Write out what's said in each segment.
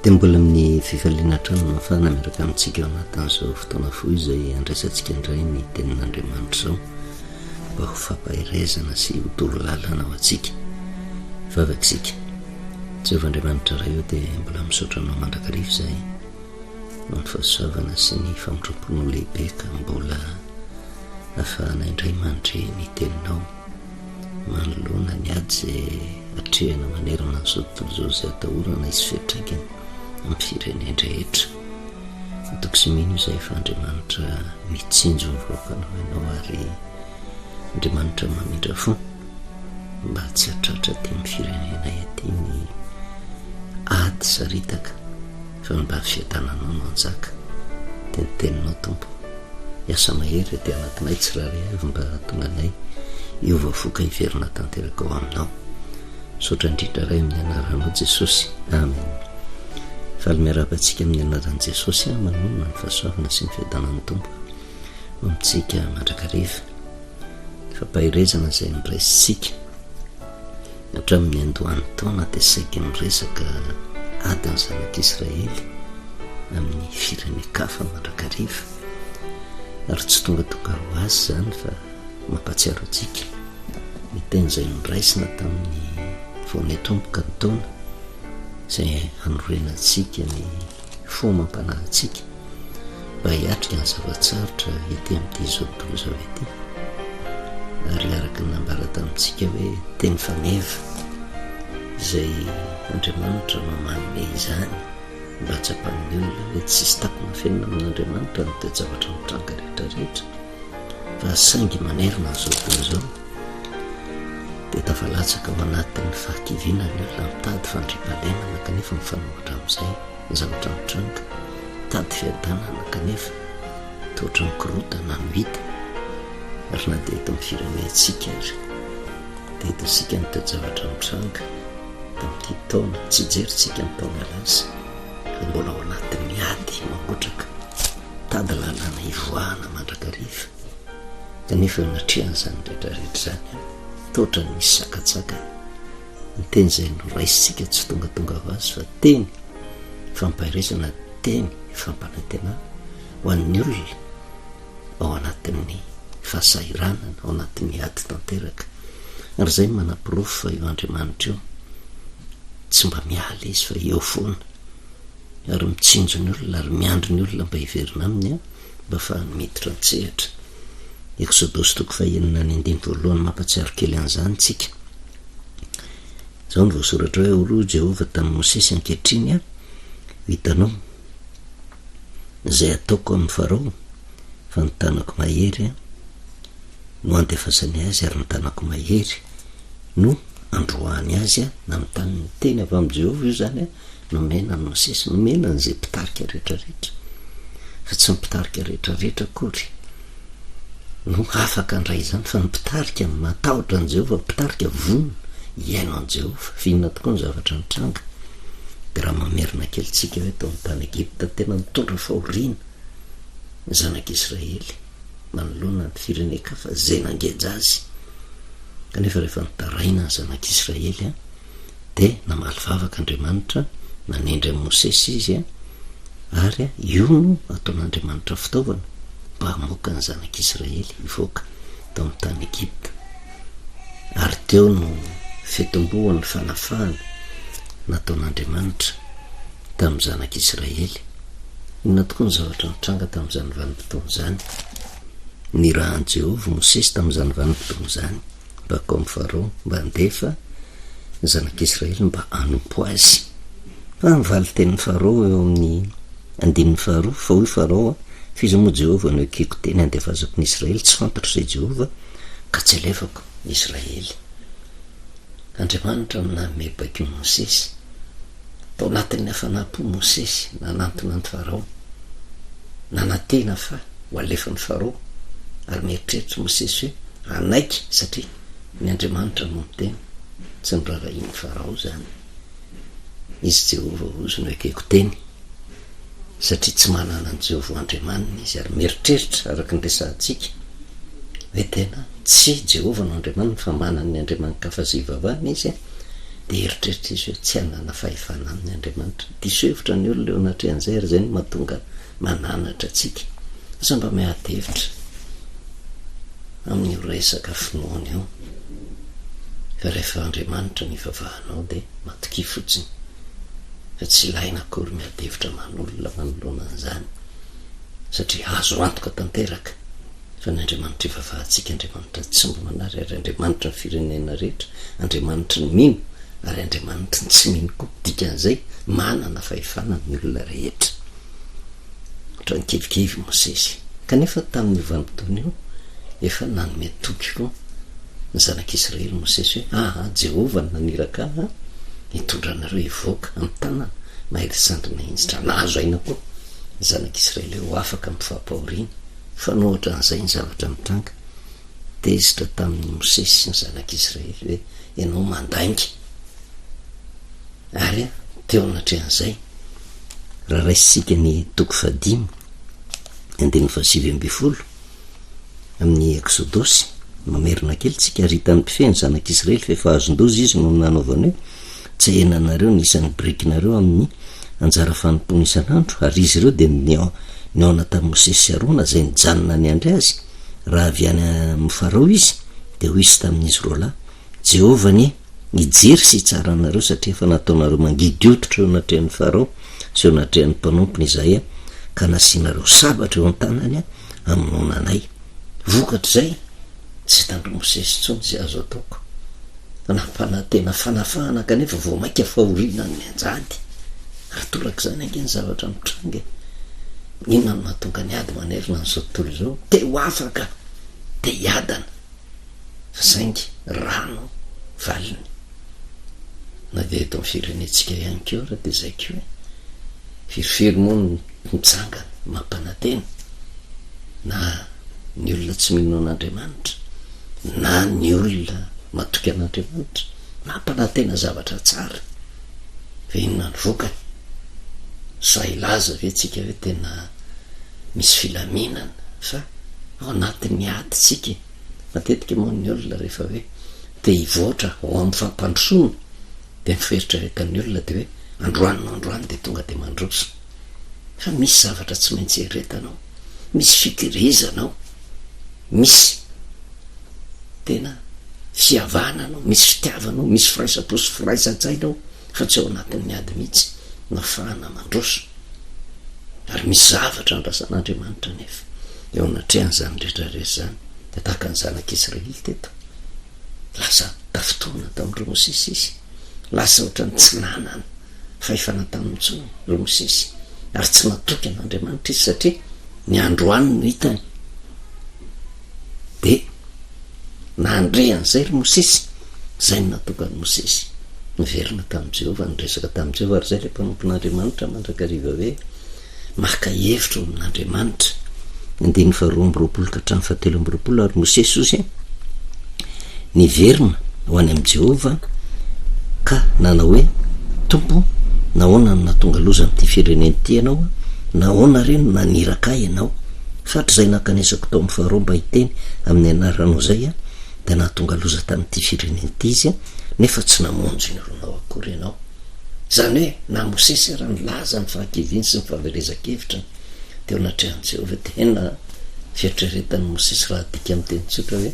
dia mbola amin'ny fifaliana trano mafana miaraka amintsika ao anatin'izao fotoana fohy izay andraisantsika indray ny tenin'Andriamanitra izao mba ho fampahirezana sy ho toro-lalana ho antsika. Vavakisika Jehovahandriamanitra iray eo dia mbola misaotra anao mandrakariva izahay no ny fahasoavana sy ny famondrom-pony lehibe ka mbola ahafahana indray mandre ny teninao manoloana ny ady izay hatrehana manerana n'izao tontolo izao izay atahorana isy fiantraikany amin'ny firenena rehetra. Tokosy izay fa Andriamanitra mitsinjo ny vahoakanao ianao ary Andriamanitra mamindra fo mba tsy hatratra ty amin'ny firenena ety ny ady saritaka fa mba fiadananao no anjaka dia ny teninao Tompo hiasa mahery dia anatinay tsy raha re avy mba tonganay io vaofoka hiverina tanteraka ao aminao. Misaotra indrindra ray amin'ny anaranao Jesosy, amen. Faly miarabantsika amin'ny anaran'i Jesosy manonona ny fahasoavana sy ny fiadanan'ny Tompo amintsika mandrakariva. Fampahirezana izay miresintsika hatramin'ny andohan'ny taona dia saika miresaka adiny zanak'Israely amin'ny firenen-kafa mandrakariva ary tsy tonga ho azy izany fa mampatsiaro antsika ny teny izay noraisina tamin'ny voany tomboka ny taona izay hanorenantsika ny fo mampanahintsika mba hiatrika ny zavatsarotra ety amin'ity izao tontolo izao ety ary araka ny nambara tamintsika hoe teny faneva izay Andriamanitra no manome izany mba hatsapan'ny olona hoe tsisy takona fenina amin'Andriamanitra ny toe-javatra mitranga rehetrarehetra fa saingy manerina n'izao tontolo izao dia tafalatsaka ao anatin'ny fahakiviana ny olona mitady fandriam-pahalemana kanefa mifanohitra amin'izay ny zavatra mitranga tady fiadanana kanefa tohatra mikorotana no hita ary na dia eto amin'ny firenentsika ary dia eto isika ny toe-javatra mitranga tamin'ity taona tsy jerintsika ny taona lasa fa mbola ao anatin'ny ady mangotraka tady lalàna hivoahana mandrakariva kanefa natrehan'izany rehetrarehetra izany tohatra ny misy sakatsaka ny teny izay noraisitsika tsy tonga ho azy fa teny fampahirezana, teny fampanantenana ho an'ny olona ao anatin'ny fahasahiranana ao anatin'ny ady tanteraka ary izay manam-pirofo fa io Andriamanitra io tsy mba miala izy fa eo foana ary mitsinjo ny olona ary miandro ny olona mba hiverina aminy mba fahany miditra an-tsehatra. Exodosy 4:9 mampatsiaro kely an'izany tsika. Izao no voasoratra hoe oroa Jehova tamin'ny Mosesy ankehitriny hitanao izay ataoko amin'ny Farao fa ny tanako mahery no andefasany azy ary ny tanako mahery no androany azy na amin'ny taniny teny avy amin'ny Jehova io zany nomena ny Mosesy, nomena n'izay mpitarika rehetrarehetra fa tsy mipitarika rehetrarehetra akory no afaka andray izany fa mipitarika matahotra an' Jehova, mipitarika vonona iaino an' Jehova finona tokoa ny zavatra mitranga. Dia raha mamerina kely tsika hoe tao amin'ny tany Egipta tena mitondra fahoriana ny zanak'Israely manoloana ny firenen-kafa izay nangeja azy kanefa rehefa nitaraina ny zanak'Israely dia namaly vavaka Andriamanitra nanendry amin'ny Mosesy izy ary io no ataon'Andriamanitra fitaovana mba hamoaka ny zanak'Israely hivoaka tao amin'ny tany Egipta ary teo no fitombohan'ny fanafahana nataon'Andriamanitra tamin'ny zanak'Israely. Inona tokoa ny zavatra mitranga tamin'izany vanim-potoana izany? Ny rahan'i Jehova Mosesy tamin'izany vanim-potoana izany mba kao amin'ny Farao mba handefa ny zanak'Israely mba hanompo azy fa nivaly tenin'ny Farao eo amin'ny 12 fa hoy Farao fiza moa Jehova no ekeko teny handefazako ny Israely tsy fantatra izay Jehova ka tsy alefako Israely. Andriamanitra nanome baiko Mosesy tao anatin'ny hafanampo Mosesy nanantona ny Farao nanantena fa ho alefan'ny Farao ary mieritreritra Mosesy hoe anaiky satria ny Andriamanitra no miteny tsy nirarahin'ny Farao zany izy Jehova ozy no ekeko teny satria tsy manana ny Jehova Andriamanina izy ary mieritreritra araka ny resantsika hoe tena tsy Jehova no Andriamanina fa manana ny Andriamanikafa sy hivavahana izy de eritreritra izy hoe tsy hanana fahefana amin'ny Andriamanitra. Diso hevitra ny olona eo anatrehan'izay ary zay no mahatonga mananatra atsika. Asa mba miady hevitra amin'io resaka finoana io, fa rehefa Andriamanitra ny vavahanao de matoki fotsiny, fa tsy ilaina akory miady hevitra man'olona manoloana an'izany, satria azo antoka tanteraka fa ny Andriamanitra ivavahantsika, Andriamanitra tsy mbo manary, ary Andriamanitra ny firenena rehetra, Andriamanitra ny mino ary Andriamanitra ny tsy mino koa. Dikan'izay manana fahefana ny olona rehetra. Ohatra ny kivikivy Mosesy, kanefa tamin'ny vanim-potoana io efa nanome toky koa ny zanak'Israely Mosesy hoe Jehova ny naniraka hitondra anareo hivoaka amin'ny tanàna mahery sandrina injitra. Nahazo aina koa ny zanak'Israely ho afaka mifampahoriana. Fa nohatra an'izay ny zavatra mitranga, tezitra tamin'ny Mosesy sy ny zanak'Israely hoe ianao mandainga. Ary teo anatrehan'izay raha raisitsika ny toko 5 amin'ny Exodosy, mamerina kely tsika, ary hitan'ny mpifehy ny zanak'Israely fa efa azon-doza izy no nanaovany hoe tsy henanareo ny isan'ny birikinareo amin'ny anjara fanompony isan'andro. Ary izy ireo de niona tamin'ny Mosesy sy Arona zay nijanona ny andry azy raha avy any amin'ny Farao izy, de ho izy tamin'izy roa lahy: Jehova ny hijery sy hitsara anareo satria efa nataonareo mangidy hoditra eo anatrehan'ny Farao sy eo anatrehan'ny mpanompony Izay ka nasianareo sabatra eo an-tanany amin'ny nonanay. Vokatra zay tsy tandro Mosesy tsony zay azo ataoko, nampanantena fanafahana kanefa vao maika fahoriana ny anjady. Ary tolaka zany ange ny zavatra mitranga. Inona no mahatonga ny ady manerina n'izao tontolo izao? Te ho afaka, te hiadana, fa saingy rano valiny. Na de eto amin'ny firenetsika ihany keo raha de zay keo firifiry moa ny mitsangana mampanantena, na ny olona tsy mino an'Andriamanitra, na ny olona matoky an'Andriamanitra mampanantena zavatra tsara. Fa inona ny vokany? Sa ilaza ve tsika hoe tena misy filaminana? Fa ao anatin'ny ady tsika. Matetika moa ny olona rehefa hoe te hivoatra ao amin'ny fampandrosoana de miferitra ny olona de hoe androany de tonga de mandroso. Fa misy zavatra tsy maintsy heretanao, misy fitirizanao, misy tena fihavananao, misy fitiavanao, misy firaisapo sy firaisan-tsainao, fa tsy ao anatin'ny ady mihitsy nafahana mandroso. Ary misy zavatra andrasan'Andriamanitra nefa eo anatrehan'izany rehetrarehetra zany. De tahaka ny zanak'Israely teto, lasa tafotoana tamin'ireo Mosesy izy, lasa ohatra ny tsy nanana fahefana tamin'ny tsony ireo Mosesy, ary tsy natoky an'Andriamanitra izy satria ny androany no hitany. De nahandrehan'izay ry Mosesy, zay no natonga ny Mosesy miverina tamin'i Jehova, nyresaka tamin'i Jehova. Ary zay le mpanompon'Andriamanitra mandrakariva hoe maka hevitra amin'Andriamanitra. 2:20-7 ary Mosesy ozy niverina ho any amin'i Jehova ka nanao hoe tompo, nahoana no natonga loza amin'ity fireneny ty ianao? Nahoana reno naniraka ianao? Fatrizay nakanesako tao amin'ny Farao mba hiteny amin'ny anaranao zay de nahatonga loza tamin'ity fireneny ty izy nefa tsy namonjy ny ronao akory ianao. Zany hoe na Mosesy raha nilaza ny fahankeviny sy ny fahaverezan-kevitra teo anatrehan'i Jehova, tena fieritreretan'ny Mosesy raha dika amin'ny teny tsotra hoe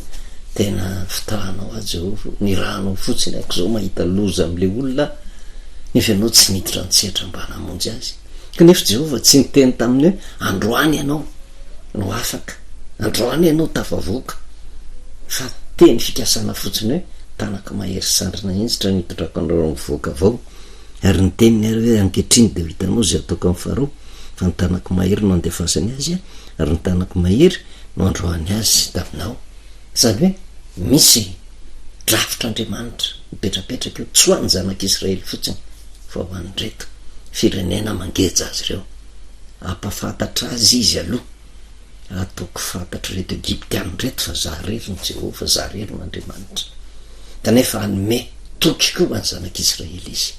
tena fitahanao Jehova, ny rahanao fotsiny ako zao mahita loza am'le olona nefa ianao tsy miditra nitsehatra mba namonjy azy. Kanefa Jehova tsy niteny taminy hoe androany ianao no afaka, androany ianao tafavoaka, fa teny fikasana fotsiny hoe tanaka mahery sandrina injitra nitondrako anareo mivoaka avao. Ary ny teniny ary hoe ankehitriny de hitanao zay ataoko amin'ny Farao, fa ny tanako mahery no andefasany azy ary ny tanako mahery no androany azy taminao. Zany hoe misy drafitr'Andriamanitra mipetrapetraka eo, tsy ho an'ny zanak'Israely fotsiny fa ho an'ny reto firenena mangeja azy ireo, ampafantatra azy izy aloha, ataoko fantatra reto Egyptiany reto fa za rery ny Jehova, za rery n'Andriamanitra. Kanefa anome toky koa ny zanak'Israely izy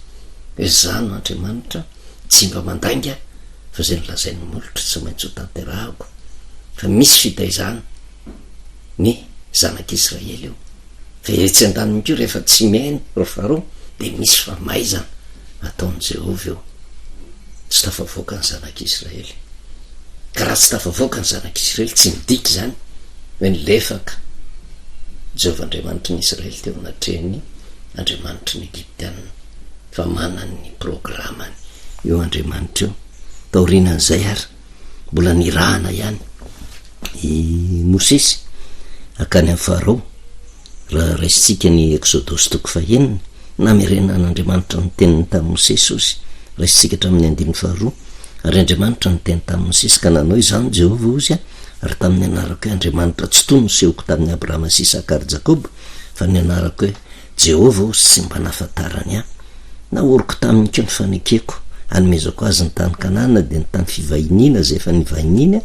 hoe za no Andriamanitra, tsy mba mandainga fa zay nolazain'ny molotra tsy maintsy ho tanterahako. Fa misy fitaizana ny zanak'Israely eo, fa etsy an-daniny koa rehefa tsy miaino ro Farao de misy famaizana ataony Jehova eo tsy tafavoaka ny zanak'Israely ka raha tsy tafavoaka ny zanak'Israely tsy midiky zany hoe nylefaka Jehova Andriamanitry ny Israely teo anatrehany Andriamanitry ny Egyptianina fa manany programany eo Andriamanitra eo taorinan'izay ary mbola nirahana ihany i Mosesy akany amin'ny Farao raha raisitsika ny Exodus 4 namerenan'Andriamanitra ny teniny tamin'ny Mosesy ozy raisitsika hatramin'ny 12 ary Andriamanitra ny teny tamin'ny Mosesy ka nanao izany Jehova ozy ary tamin'ny anarako hoe Andriamanitra tsy toy nosehoko tamin'ny Abrahama sy Isaka ary Jakoba fa ny anarako hoe Jehova ozy tsy mba nahafantarany ahy naoroko tamin'ny ko ny fanekeko anomezako azy ny tany Kanana de ny tany fivahiniana zay efa nivahininy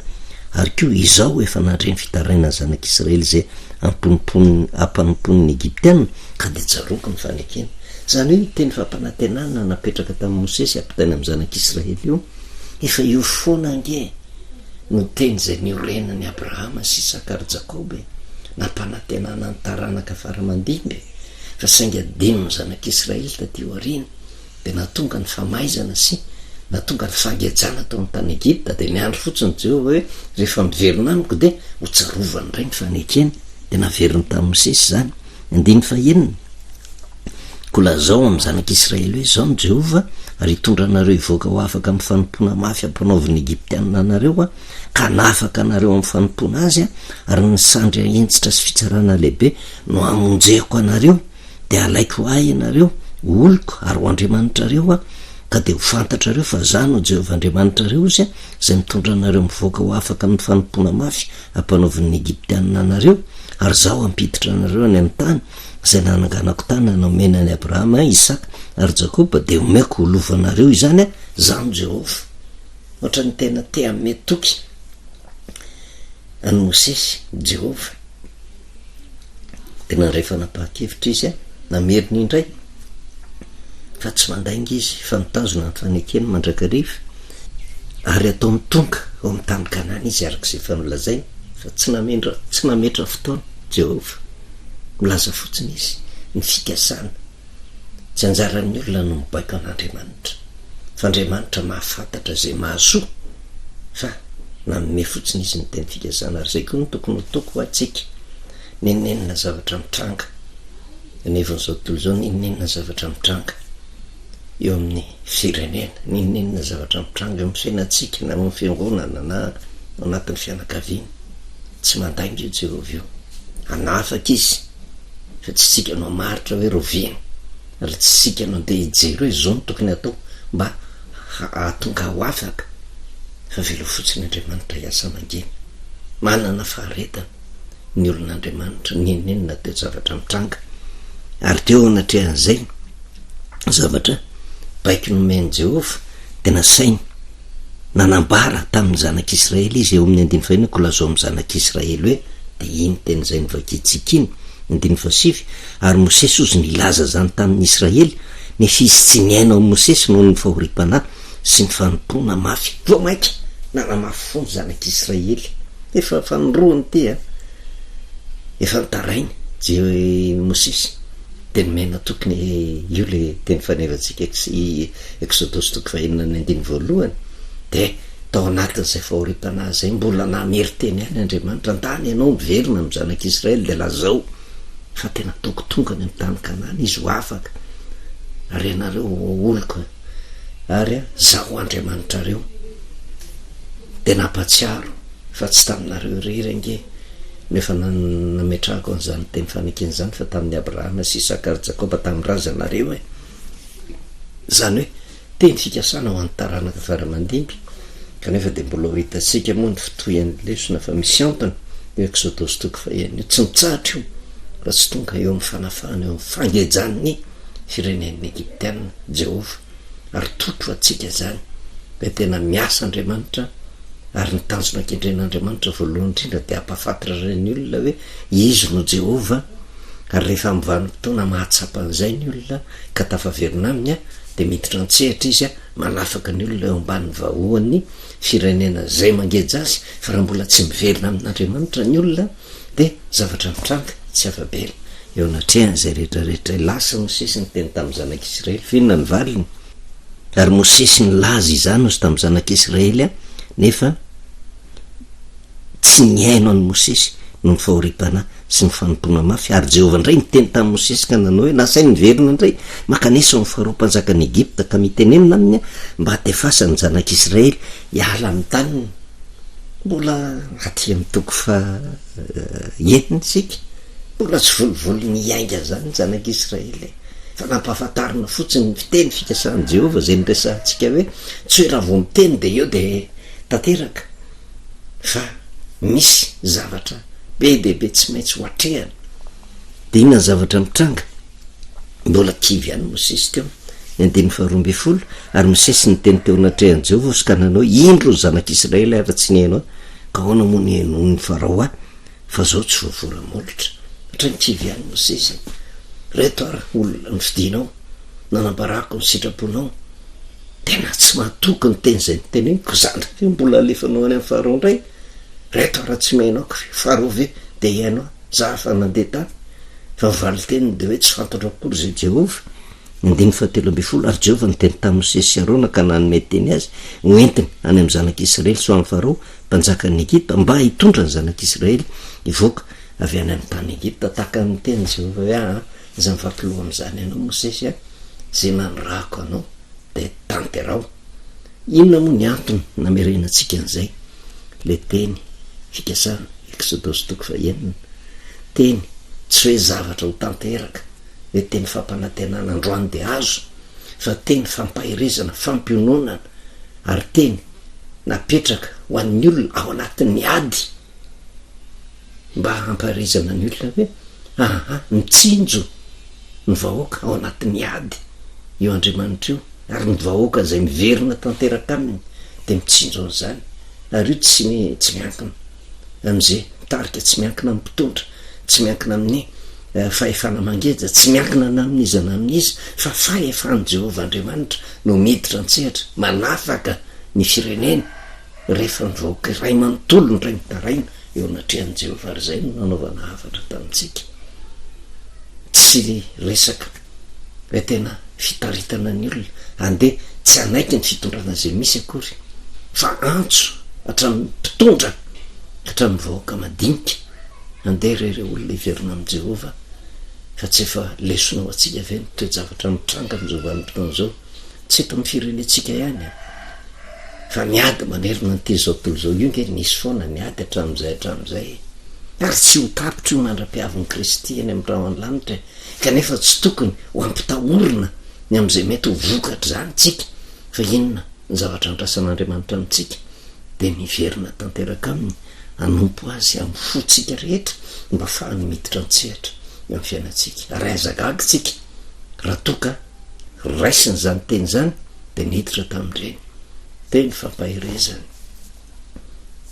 ary ko izao efa nandreny fitaraina ny zanak'Israely zay ampanompon'ny Egyptianina ka de jaroko ny fanekena zany hoe teny fampanantenana napetraka tamin'ny Mosesy ampitaina amin'ny zanak'Israely io efa io foana ange no teny zay niorenany Abrahama sy Isaka ary Jakoba nampanantenana ny taranaka faramandimby fa sainga adino ny zanak'Israely tatio arina de natonga ny famaizana sy natonga ny fangejana tao amin'ny tany Egipta de niandro fotsiny Jehova hoe rehefa miverina amiko de ho tsarovany indray ny fanekena de naveriny tamin'ny Mosesy zany 9 kolazao amin'ny zanak'Israely hoe zao ny Jehova ary hitondra anareo ivoaka ho afaka amin'ny fanompona mafy ampanaoviny Egyptianina anareo ka nafaka anareo amin'ny fanompona azy ary ny sandry entsitra sy fitsarana lehibe no amonjehako anareo de alaiko ahy ianareo oloko ary ho Andriamanitrareo ka de ho fantatrareo fa zany ho Jehova Andriamanitrareo izy zay mitondra anareo mivoaka ho afaka amin'ny fanompona mafy ampanaoviny Egyptianina anareo ary zaho ampiditra anareo any amin'ny tany zay nananganako tany nanomenany Abrahama, Isaka ary Jakoba de omeko olovanareo izany zany Jehova ohatra ny tena te ametoky any Mosesy Jehova tena rehefa napahakevitra izy nameriny indray fa tsy mandainga izy fa mitazona ny fanekeny mandrakariva ary atao mitonga ao amin'ny tany Kanana izy arak'izay fa nolazainy fa tsy nametra fotoana Jehova milaza fotsiny izy ny fikasana tsy anjaran'ny olona no mibaiko an'Andriamanitra fa Andriamanitra mahafantatra zay mahasoa fa nanome fotsiny izy ny teny fikasana ary zay koa no tokony toko atsika nenenina zavatra mitranga anevon'izao tontolo zao nenenina zavatra mitranga eo amin'ny firenena nenenina zavatra mitranga eo amin'ny fiainatsika na amin'ny fiangonana na anatin'ny fianakaviana tsy mandainga io Jehova io anafaka izy fa tsy sika no maritra hoe rovina ary tsy sika no andeha hijery hoe zao no tokony atao mba atonga ho afaka fa velo fotsiny Andriamanitra hiasa mangeny manana faharetana ny olon'Andriamanitra nenenina teo zavatra mitranga ary teo anatrehan'izay zavatra baiko nomeny Jehova de nasainy nanambara tamin'ny zanak'Israely izy eo amin'ny 9 kolazao amin'ny zanak'Israely hoe de iny teny zay novakitsika iny 7 ary Mosesy ozy nilaza zany tamin'ny Israely ny fizy tsy niaina ao Mosesy noho ny fahoriam-panahy sy ny fanompona mafy vo maika nanamafy fony zanak'Israely efa fanoroany ty efa nitarainy Mosesy de nomena tokony io le teny fanevantsika Exodus 4:1 de tao anatin'izay fahoriam-panahy zay mbola namery teny any Andriamanitra andany ianao miverina amin'ny zanak'Israely de lazao fa tena toko tongany amin'ny tany Kanana izy ho afaka ary ianareo oloko ary zaho Andriamanitrareo de nampatsiaro fa tsy taminareo rery ange nefa nametrahako an'izany teny fanekeny zany fa tamin'ny Abrahama sy Isaka ary Jakoba tamin'ny razanareo zany hoe teny fikasana ho antaranaka faramandimby kanefa de mbola ho hitatsika moa ny fitohan'ny lesona fa misy antony io Exodus 4:1 tsy mitsahatra io fa tsy tonga eo amin'ny fanafahana eo amin'ny fangejan'ny firenen'ny Egyptianina Jehova ary totro atsika zany hoe tena miasa Andriamanitra ary ny tanjona kendren'Andriamanitra voalohany indrindra de ampahafantatra ireny olona hoe izy no Jehova ary rehefa mivanim-potoana mahatsapa an'izay ny olona ka tafaverina aminy de miditra an-tsehatra izy manafaka ny olona eo ambanin'ny vahoan'ny firenena zay mangeja azy fa raha mbola tsy miverina amin'Andriamanitra ny olona de zavatra mitranga tsy afabela eo anatrehanyzay rehetrarehetra lasa Mosesy ny teny tamin'ny zanak'Israely finona ny valiny ary Mosesy ny laza izany ozy tamin'ny zanak'Israely a nefa tsy niaino any Mosesy no ny fahoripana sy ny fanompona mafy ary Jehovah indray niteny tamin'ny Mosesy ka nanao hoe nasainy verina indray makanesa ny faharoa-mpanjakan'ny Egypta ka mitenenina aminy mba hatefasa ny zanak'Israely hiala amin'ny taniny mbola aty amin'ny toko fa enina isika mbola tsy volivolo ny iainga zany ny zanak'Israely fa nampahafantarina fotsiny ny fiteny fikasan'i Jehovah zay niresantsika hoe tsy hoe raha vao miteny de eo de tanteraka fa misy zavatra be dehibe tsy maintsy ho atrehany de inona ny zavatra mitranga mbola kivy ihany Mosesy teo ny 120 ary Mosesy ny teny teo anatrehany Jehovah sy ka nanao indro ny zanak'Israely ary tsy nihaino ka ahoana moa ny hainony Farao fa zao tsy voavoramolotra hatra ny kivy ihany Mosesy reto ary olona ny fidinao nanambarako ny sitraponao tena tsy mahatoky ny teny zay niteneniko zany fe mbola alefanao any amin'ny Farao indray reto raha tsy mainaoko Farao ve de iaino za fa nandeha tany fa valy teny de hoe tsy fantatra akory zay Jehovah 117 ary Jehovah niteny tamin'ny Mosesy sy Arona ka nanome teny azy hoentiny any amin'ny zanak'Israely so amin'ny Farao mpanjakan'ny Egypta mba hitondra ny zanak'Israely ivoaka avy any amin'ny tany Egypta tahaka ny teny Jehovah hoe za mifampiloha am'zany ianao Mosesy zay nanorahako anao de tanterao inona moa ny antony namerenantsika an'izay le teny fikasana Exodus 9 teny tsy hoe zavatra ho tanteraka hoe teny fampanantenana androany de azo fa teny fampahirizana fampiononana ary teny napetraka ho an'ny olona ao anatin'ny ady mba hampahirizana ny olona hoe mitsinjo ny vahoaka ao anatin'ny ady io Andriamanitra io ary ny vahoaka zay miverina tanteraka aminy de mitsinjo an'izany ary io tsy miankina am'izay mitarika tsy miankina amin'ny mpitondra tsy miankina amin'ny fahefana mangeja tsy miankina na amin'iza na amin'izy fa fahefany Jehovah Andriamanitra no miditra antsehatra manafaka ny firenena rehefa ny vahoaka ray manontolo ny ray mitaraina eo anatrehany Jehovah ary zay no nanaovana hafatra tamintsika tsy resaka hoe tena fitaritana ny olona andeha tsy anaiky ny fitondrana zay misy akory fa antso hatramin'ny mpitondra hatramin'ny vahoaka madinika andeha rere olona iverina amin'i Jehovah fa tsy efa lesonao atsika ve ny toe-javatra mitranga amin'izao vanim-potoana zao tsy eto amin'ny firenentsika ihany fa miady manerina nyty zao tontolo zao io nge nisy foana miady hatramin'izay ary tsy ho tapitra io mandra-piavin'ny Kristy eny amin'ny raha an-lanitra kanefa tsy tokony ho ampitahorina ny am'izay mety ho vokatra zany tsika fa inona ny zavatra andrasan'Andriamanitra amintsika de miverina tanteraka aminy anompo azy amin'ny fotsika rehetra mba ahafahany miditra antsehatra amin'ny fiainatsika ary azagagy tsika raha toka raisiny zany teny zany de niditra tamin'ireny teny fampahirezany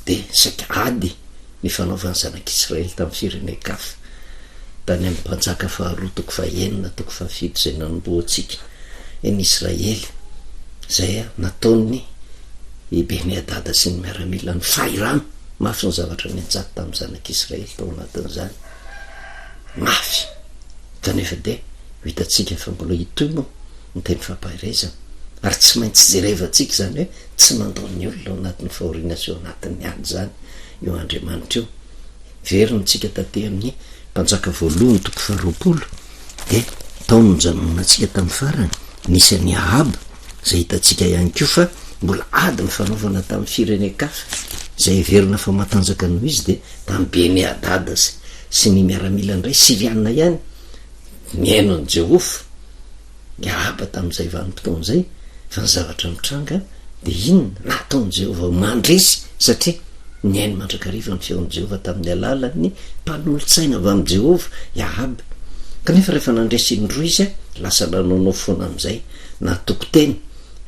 de saika ady ny fanaovan'ny zanak'Israely tamin'ny firenen-kafa tany amin'ny mpanjaka faharoa toko fahenina toko fahafito zay nanomboantsika eny Israely zay nataony i Beni-Hadada sy ny miaramila ny fahirana mafy ny zavatra mianjaka tamin'ny zanak'Israely tao anatin'izany mafy kanefa de hitatsika fa mbola hitoy moa ny teny fampahirezana ary tsy maintsy jerevantsika zany hoe tsy mandao ny olona ao anatin'ny fahoriana sy ao anatin'ny ady zany io Andriamanitra io verinitsika tate amin'ny mpanjaka voalohany toko faharoapolo de taony njanonantsika tamin'ny farany nisy any Ahaba zay hitatsika ihany ko fa mbola ady ny fanaovana tamin'ny firenen-kafa zay verina fa matanjaka noho izy de tamin'ny Beni-Hadada sy ny miaramila indray sirianina ihany miaino an'i Jehovah ny Ahaba tamin'izay vanim-potoana zay fa ny zavatra mitranga de inona nataon'i Jehovah mandresy satria ny ainy mandrakariva ny feon'i Jehovah tamin'ny alalan'ny mpanolontsaina avy amin'i Jehovah Ahaba kanefa rehefa nandresy indroa izy lasa nanaonao foana am'izay natoko teny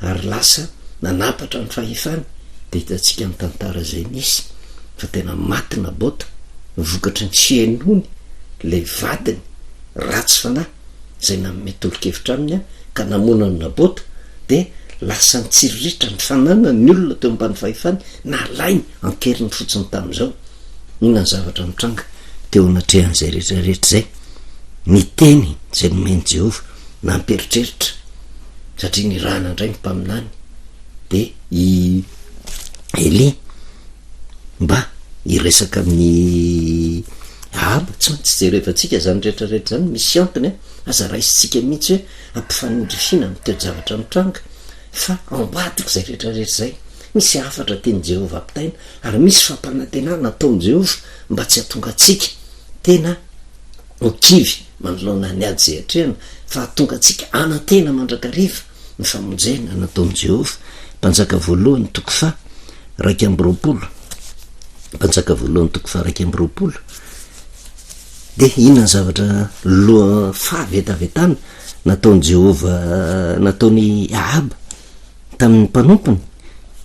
ary lasa nanapatra ny fahefany de hitatsika amin'ny tantara zay nisy fa tena maty Nabota vokatry ny fiainony le vadiny ratsy fanahy zay nanome tolo-kevitra aminy ka namona ny Nabota de lasa nitsiriritra ny fanana ny olona teo ambany fahefany na lainy ankeriny fotsiny tamin'izao inona ny zavatra mitranga teo anatrehan'izay rehetrarehetra zay ny teny zay nomeny Jehova namperitreritra satria ny rana indray mimpaminany de i Eli mba iresaka amin'ny Ahaba tsy maintsy jerevantsika zany rehetrarehetra zany misy antony aza raisitsika mihitsy hoe ampifanindrifina miteo zavatra mitranga fa ambadika zay rehetrarehetra zay misy afatra teny Jehova ampitaina ary misy fampanantenana nataony Jehova mba tsy hatonga atsika tena okivy manoloana ny ady zay atrehana fa hatonga atsika anantena mandrakariva ny famonjena nataony Jehova. Mpanjaka voalohany toko fa raiky amby roapolo mpanjaka voalohany toko fa raiky amby roapolo de inona zavatra loha fahavetavetana nataony Jehova nataony Ahaba tamin'ny mpanompony.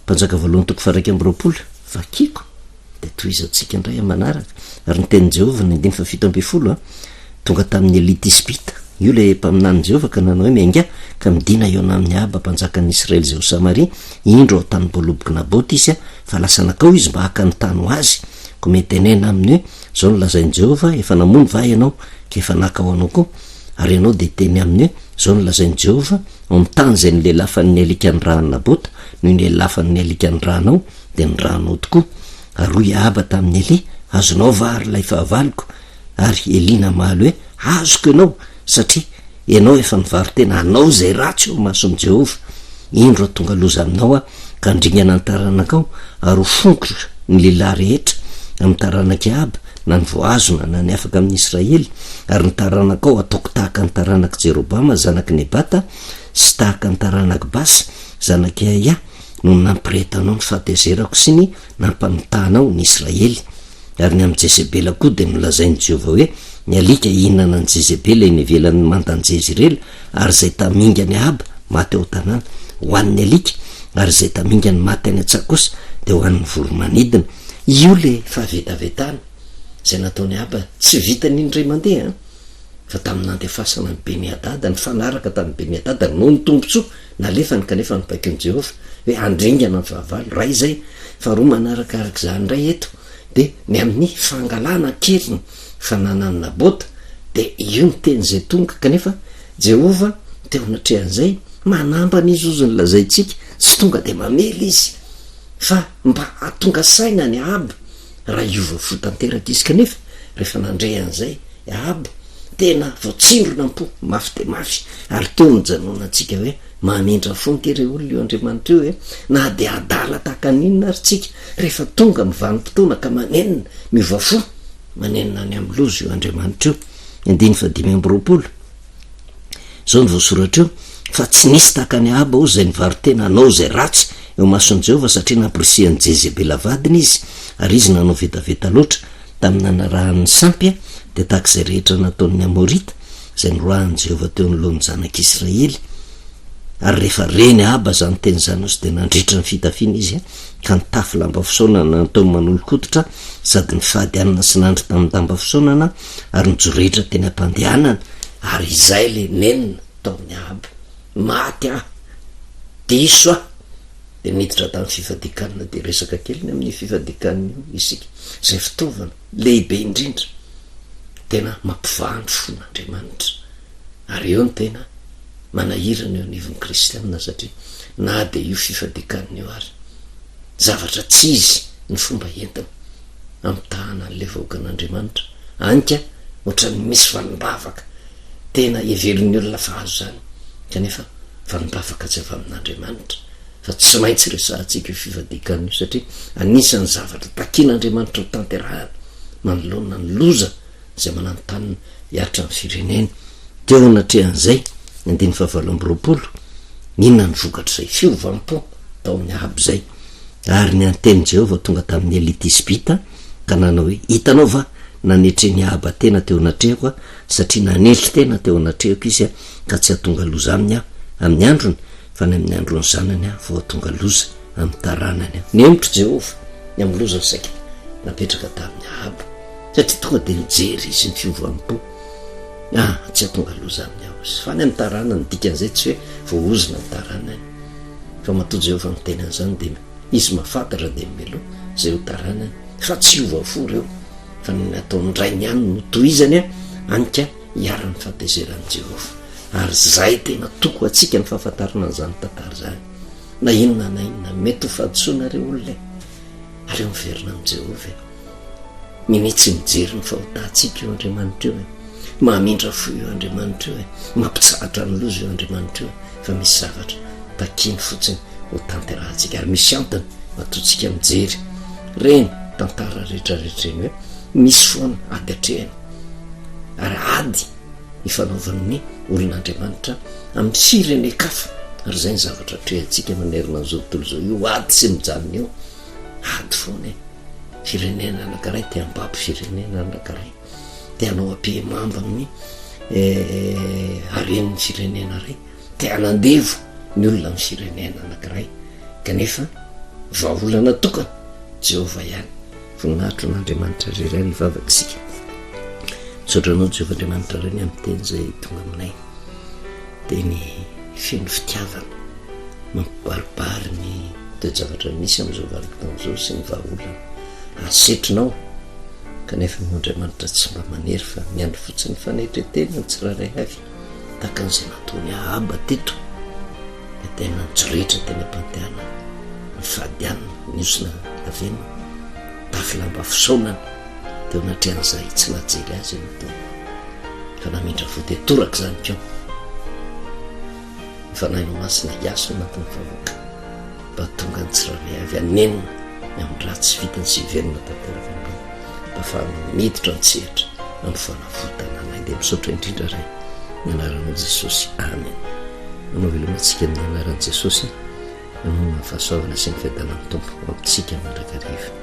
Mpanjaka voalohany toko fa raiky amby roapolo vakiko de toizatsika indray amanaraka ary ny teny Jehova ny 7:70 tonga tamin'ny Eli Tisbita io le mpaminany Jehova ka nanao hoe miainga ka midina eo amin'ny Ahaba mpanjakan'ny Israely zay ho Samaria indro ao tany Boloboky Naboty izy fa lasa nakao izy mba haka ny tany ho azy ko metenena aminy hoe zao nolazainy Jehova efa namony va ianao ka efa nakao anao koa ary ianao de teny aminy hoe zao nolazainy Jehova amin'ny tany zay ny lehilahy fa ny alika ny rano Nabota noho ny lehilahy fa ny alika ny ranao de ny ranao tokoa ary hoy Ahaba tamin'ny Eli azonao vary lay fahavaliko ary Eli namaly hoe azoko ianao satria ianao efa nivary tena anao zay ratsy eo mason'ny Jehova indro tonga loza aminao ka ndringana ny taranakao ary fonkotra ny lehilahy rehetra amin'ny taranak'i Ahaba na ny voazona na ny afaka amin'ny Israely ary ny taranakao ataoko tahaka ny taranak'i Jerobama zanaky Nebata sy tahaka ny taranak'i Basa zanaky Aya no nampirehetanao ny fahatezerako sy ny nampanotanao ny Israely. Ary ny amin'ny Jezebela koa de nolazainy Jehova hoe ny alika ihinana ny Jezebela eny ivelan'ny mandan'i Jezirely ary zay tamingany Ahaba maty ao tanàna ho an'ny alika ary zay tamingany maty any an-tsaha kosa de ho an'ny voromanidina. Io le fahavetavetana zay nataony Ahaba tsy vitany indray mandeha fa tamin'ny nandefasana ny Beni-Hadada ny fanaraka tamin'ny Beni-Hadada no ny tombontsoa nalefany kanefa nibaikin'i Jehova hoe andringana ny fahavalo ray zay fa roa manarakarak' zany indray eto de ny amin'ny fangalana keliny fananany Nabota de io ny teny zay tonga kanefa Jehova teo anatrehan'izay manambany izy ozy ny lazaitsika sy tonga de mamely izy fa mba atonga saina ny Ahaba raha iova fo tanteraka izy kanefa rehefa nandrehan'izay Ahaba tena voatsindrona mpo mafy de mafy ary teo mijanona antsika hoe mamindra fonkere olona eo Andriamanitra io hoe na de adala tahaka ninona ary tsika rehefa tonga ny vanim-potoana ka manenina miova fo manenina ny amin'ny loza io Andriamanitra io. 5:20 zao ny voasoratra io fa tsy nisy tahaka ny Ahaba o zay nivarotena anao zay ratsy eo mason'i Jehova satria namporisian'ny Jezebela vadiny izy ary izy nanao vetaveta loatra tamin'ny nanarahan'ny sampy de tahak'izay rehetra nataon'ny Amorita zay noroahan'i Jehova teo nolon'ny zanak'Israely. Ary rehefa reny Ahaba zany teny zany ozy de nandritra ny fitafiana izy ka nitafy lamba fisaonana natao manolo-koditra sady nifady anina sy nandry tamin'ny damba fisaonana ary nijoretra teny am-pandehanana ary izay le nenina taon'ny Ahaba maty diso de miditra tamin'ny fifadikanana de resaka keliny amin'ny fifadikanana io isika zay fitaovana lehibe indrindra tena mampivahandro fon'Andriamanitra ary eo ny tena manahirana eo anivon'ny kristianina satria na de io fifadikanana io ary zavatra tsy izy ny fomba entina amtahana an'le vahoakan'Andriamanitra anka ohatrany misy valimbavaka tena hevelon'ny olona fahazo zany kanefa valimbavaka tsy avy amin'Andriamanitra fa tsy maintsy resahantsika io fifadikanana io satria anisan'ny zavatra takian'Andriamanitra ho tanterahana manoloana ny loza zay mananotanina hiaritra amin'ny firenena teo anatrehan'izay 5:20 inona ny vokatra zay fiovampo tao amin'ny Ahaba zay ary ny anteny Jehova tonga tamin'ny Eli Tisbita ka nanao hoe hitanao va nanetreny Ahaba tena teo anatrehako satria nanetry tena teo anatrehako izy ka tsy hatonga loza aminy amin'ny androny fa ny amin'ny androny zanany vao tonga loza amin'ny taranany nemotro Jehova ny amin'ny loza saika napetraka tamin'ny Ahaba satria tonga de mijery izy ny fiovampo tsy hatonga loza amin'ny fa ny amin'ny taranany dikan'izay tsy hoe voaozona ny taranany fa matoa Jehova ny tenan'izany de izy mahafantatra de melo zay ho taranany fa tsy ova fo reo fa ny ataony ray ny any no tohizany anka hiara-ny fahatezeran'i Jehova. Ary zay tena toko atsika ny fahafantarana n'izany tantara zany. Na inona na inona mety ho fahadisoana reo olona aleo miverina amin'i Jehova. Minitsy mijery ny fahotantsika eo Andriamanitra eo mahamindra fo eo Andriamanitra eo mampitsahatra ny loza eo Andriamanitra eo fa misy zavatra takiny fotsiny ho tanterahantsika ary misy antony matoantsika mijery reny tantara rehetrarehetra eny hoe misy foana ady atrehany ary ady ifanaovan'ny olon'Andriamanitra amin'ny firenen-kafa ary zay ny zavatra trehantsika manerina an'izao tontolo zao io ady sy mijanona eo ady foana firenena anankiray te hambaby firenena anankiray te hanao ampihimamba amin'ny haren'ny firenena ray te hanandevo ny olona amin'ny firenena anankiray kanefa vahaolana tokana Jehova ihany voninahitro n'Andriamanitra iray mivavaka isika sotranao Jehova Andriamanitra reny amin'ny teny zay tonga aminay teny feno fitiavana mampibaribary ny toe-javatra misy amin'izao vanim-potoana zao sy ny vahaolana asetrinao kanefa no Andriamanitra tsy mba manery fa miandry fotsiny fanetreteny ny tsiraray avy tahaka an'izay nataony Ahaba teto de tena nitsorehetra teny am-pantehana ny fahadianana niosina avenina tafilamba fisaonana teo natrehan'izay tsy najery azy natao fa namindra vo de toraka zany keo ny fanahinao masina hiaso anatin'ny favoaka mba tonga ny tsiraray avy anenina amin'ny raha tsy vitany sy hiverina tanteraka anao mba fahana miditra ntsehatra amin'ny fanavotana anay dia misaotra indrindra ray ny anaranao Jesosy amen. Manao velomantsika amin'ny anaran'i Jesosy manao ny fahasoavana sy ny fiadanan'ny Tompo ampitsika mandrakariva.